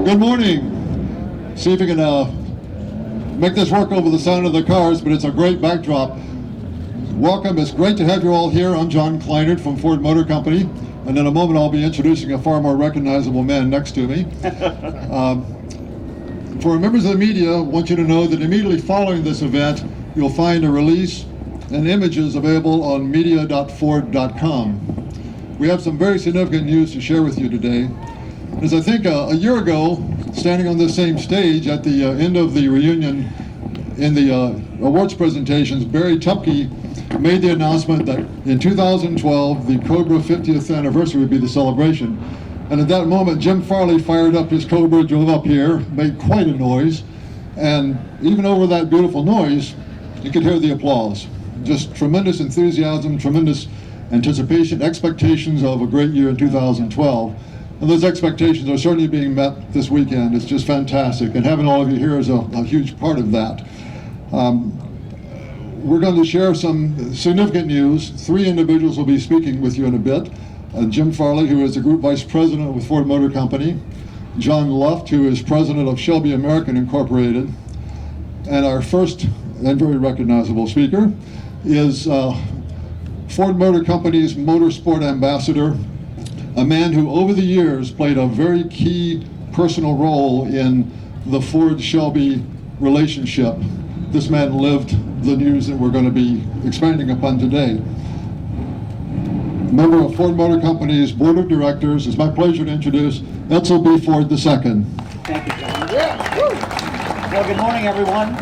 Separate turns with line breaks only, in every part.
Good morning. See if you can make this work over the sound of the cars, but it's a great backdrop. Welcome. It's great to have you all here. I'm John Kleinert from Ford Motor Company, and in a moment I'll be introducing a far more recognizable man next to me. For members of the media, I want you to know that immediately following this event, you'll find a release and images available on media.ford.com. We have some very significant news to share with you today. As I think a year ago, standing on this same stage at the end of the reunion in the awards presentations, Barry Tupke made the announcement that in 2012, the Cobra 50th anniversary would be the celebration. And at that moment, Jim Farley fired up his Cobra, drove up here, made quite a noise. And even over that beautiful noise, you could hear the applause. Just tremendous enthusiasm, tremendous anticipation, expectations of a great year in 2012. And those expectations are certainly being met this weekend. It's just fantastic. And having all of you here is a huge part of that. We're going to share some significant news. 3 individuals will be speaking with you in a bit. Jim Farley, who is the Group Vice President with Ford Motor Company. John Luft, who is President of Shelby American Incorporated. And our first and very recognizable speaker is Ford Motor Company's Motorsport Ambassador, a man who over the years played a very key personal role in the Ford-Shelby relationship. This man lived the news that we're going to be expanding upon today. Member of Ford Motor Company's Board of Directors, it's my pleasure to introduce Edsel B. Ford II.
Thank you, John. Yeah. Well, good morning, everyone.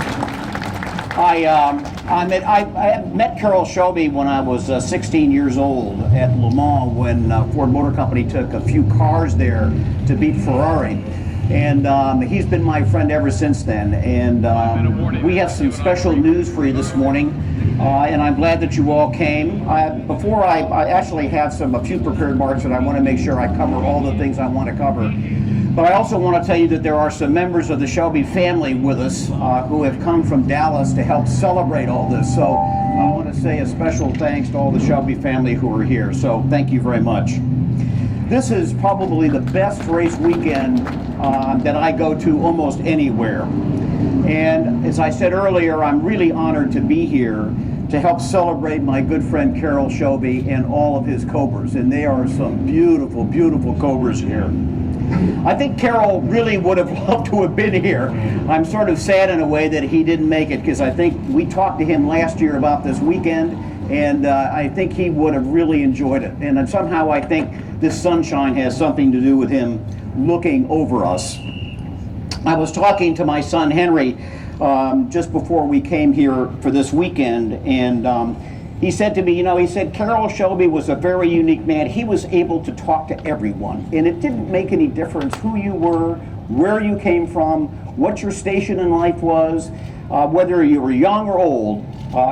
I met Carroll Shelby when I was 16 years old at Le Mans when Ford Motor Company took a few cars there to beat Ferrari. And he's been my friend ever since then. And we have some special news for you this morning. And I'm glad that you all came. Before I actually have a few prepared remarks, and I want to make sure I cover all the things I want to cover. But I also want to tell you that there are some members of the Shelby family with us who have come from Dallas to help celebrate all this. So I want to say a special thanks to all the Shelby family who are here. So thank you very much. This is probably the best race weekend that I go to almost anywhere. And as I said earlier, I'm really honored to be here to help celebrate my good friend Carroll Shelby and all of his Cobras. And they are some beautiful, beautiful Cobras here. I think Carroll really would have loved to have been here. I'm sort of sad in a way that he didn't make it, because I think we talked to him last year about this weekend, and I think he would have really enjoyed it. And somehow I think this sunshine has something to do with him looking over us. I was talking to my son Henry just before we came here for this weekend, and he said to me, he said Carroll Shelby was a very unique man. He was able to talk to everyone, and it didn't make any difference who you were, where you came from, what your station in life was, whether you were young or old.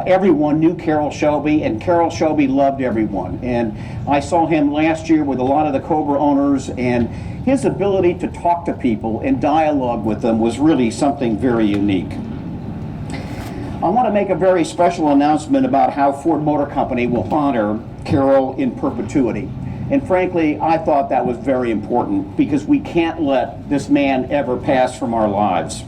Everyone knew Carroll Shelby, and Carroll Shelby loved everyone. And I saw him last year with a lot of the Cobra owners, and his ability to talk to people and dialogue with them was really something very unique. I want to make a very special announcement about how Ford Motor Company will honor Carroll in perpetuity. And frankly, I thought that was very important, because we can't let this man ever pass from our lives.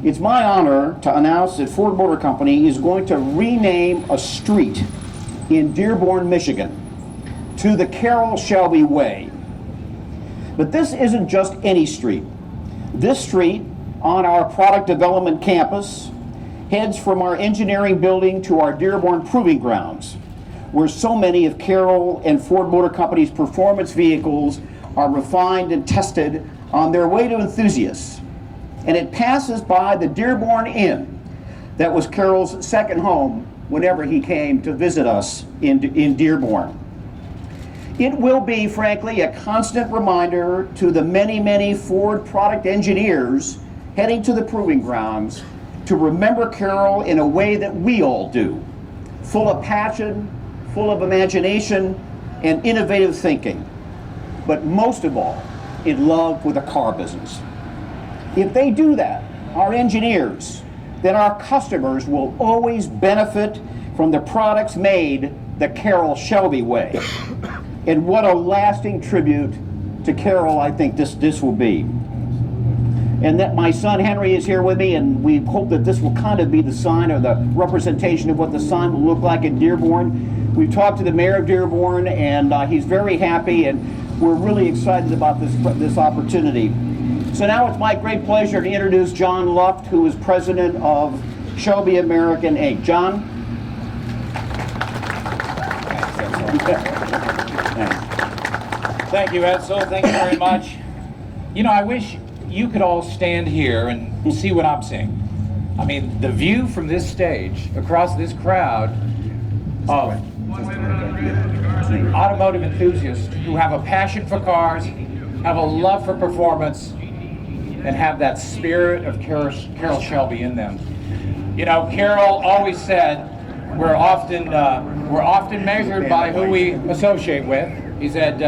It's my honor to announce that Ford Motor Company is going to rename a street in Dearborn, Michigan to the Carroll Shelby Way. But this isn't just any street. This street on our product development campus heads from our engineering building to our Dearborn proving grounds, where so many of Carroll and Ford Motor Company's performance vehicles are refined and tested on their way to enthusiasts. And it passes by the Dearborn Inn that was Carroll's second home whenever he came to visit us in Dearborn. It will be, frankly, a constant reminder to the many, many Ford product engineers heading to the proving grounds to remember Carroll in a way that we all do, full of passion, full of imagination, and innovative thinking, but most of all, in love with the car business. If they do that, our engineers, then our customers will always benefit from the products made the Carroll Shelby way. And what a lasting tribute to Carroll I think this will be. and that my son Henry is here with me, and we hope that this will kind of be the sign or the representation of what the sign will look like in Dearborn. We've talked to the mayor of Dearborn, and he's very happy, and we're really excited about this opportunity. So now it's my great pleasure to introduce John Luft, who is president of Shelby American, Inc. John?
Thank you, Edsel. Thank you very much. You know, I wish you could all stand here and see what I'm seeing. I mean, the view from this stage across this crowd of automotive enthusiasts who have a passion for cars, have a love for performance, and have that spirit of Carroll Shelby in them. You know, Carroll always said, we're often measured by who we associate with. He said,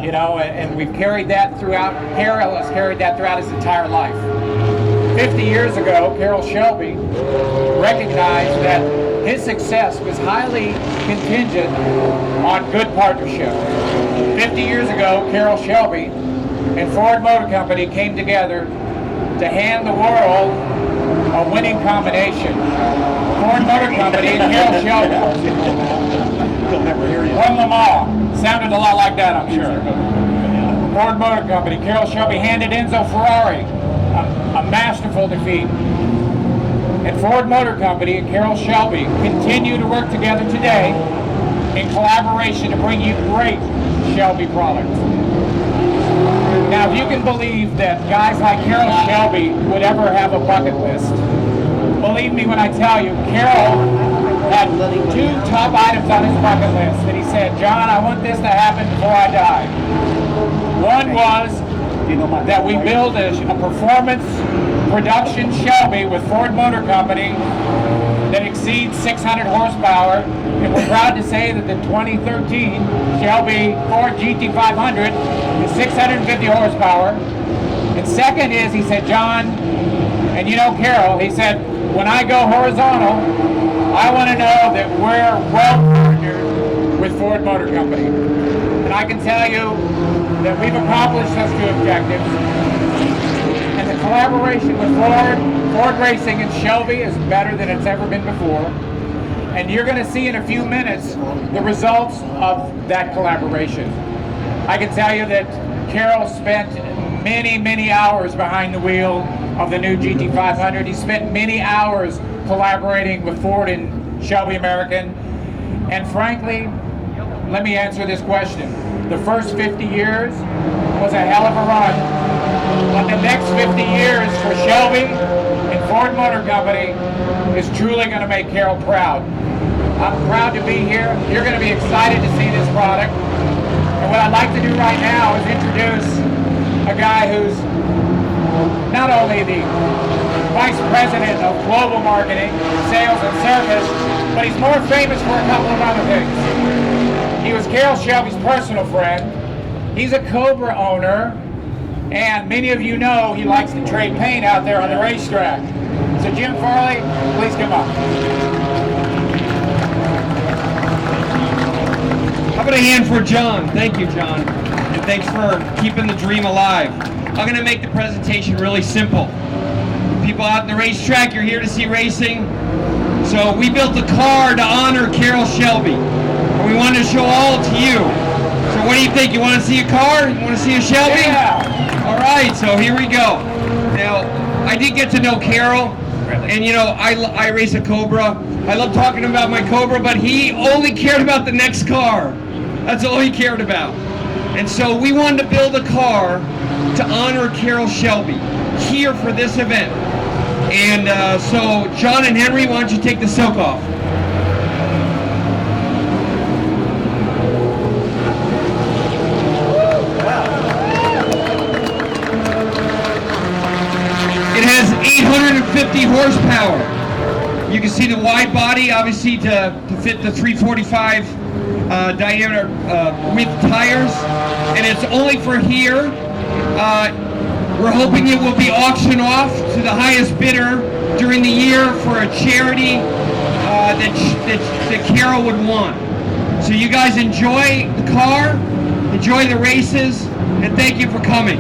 you know, and we've carried that throughout, Carroll has carried that throughout his entire life. 50 years ago, Carroll Shelby recognized that his success was highly contingent on good partnership. 50 years ago, Carroll Shelby and Ford Motor Company came together to hand the world a winning combination. Ford Motor Company and Carroll Shelby won them all. Sounded a lot like that, I'm sure. Ford Motor Company, Carroll Shelby handed Enzo Ferrari a masterful defeat. And Ford Motor Company and Carroll Shelby continue to work together today in collaboration to bring you great Shelby products. Now, if you can believe that guys like Carroll Shelby would ever have a bucket list, believe me when I tell you, Carroll had two top items on his bucket list that he said, John, I want this to happen before I die. One was that we build a performance production Shelby with Ford Motor Company that exceeds 600 horsepower, and we're proud to say that the 2013 Shelby Ford GT500 is 650 horsepower. And second is, he said, John, and you know Carroll, he said, when I go horizontal, I want to know that we're well partnered with Ford Motor Company. And I can tell you that we've accomplished those two objectives. And the collaboration with Ford Racing and Shelby is better than it's ever been before. And you're going to see in a few minutes the results of that collaboration. I can tell you that Carroll spent many, many hours behind the wheel of the new GT500. He spent many hours collaborating with Ford and Shelby American. And frankly, let me answer this question. The first 50 years was a hell of a run. But the next 50 years for Shelby and Ford Motor Company is truly going to make Carroll proud. I'm proud to be here. You're going to be excited to see this product. And what I'd like to do right now is introduce a guy who's not only the Vice President of Global Marketing, Sales and Service, but he's more famous for a couple of other things. He was Carroll Shelby's personal friend. He's a Cobra owner, and many of you know he likes to trade paint out there on the racetrack. So Jim Farley, please come up.
How about a hand for John? Thank you, John. And thanks for keeping the dream alive. I'm going to make the presentation really simple. People out in the racetrack, you're here to see racing. So we built a car to honor Carroll Shelby. And we wanted to show all to you. So what do you think? You want to see a car? You want to see a Shelby?
Yeah.
All right, so here we go. Now, I did get to know Carroll. And you know, I race a Cobra. I love talking about my Cobra, but he only cared about the next car. That's all he cared about. And so we wanted to build a car to honor Carroll Shelby here for this event. And so John and Henry, why don't you take the silk off? It has 850 horsepower. You can see the wide body, obviously, to fit the 345 diameter width tires, and it's only for here. We're hoping it will be auctioned off to the highest bidder during the year for a charity that Carroll would want. So you guys enjoy the car, enjoy the races, and thank you for coming.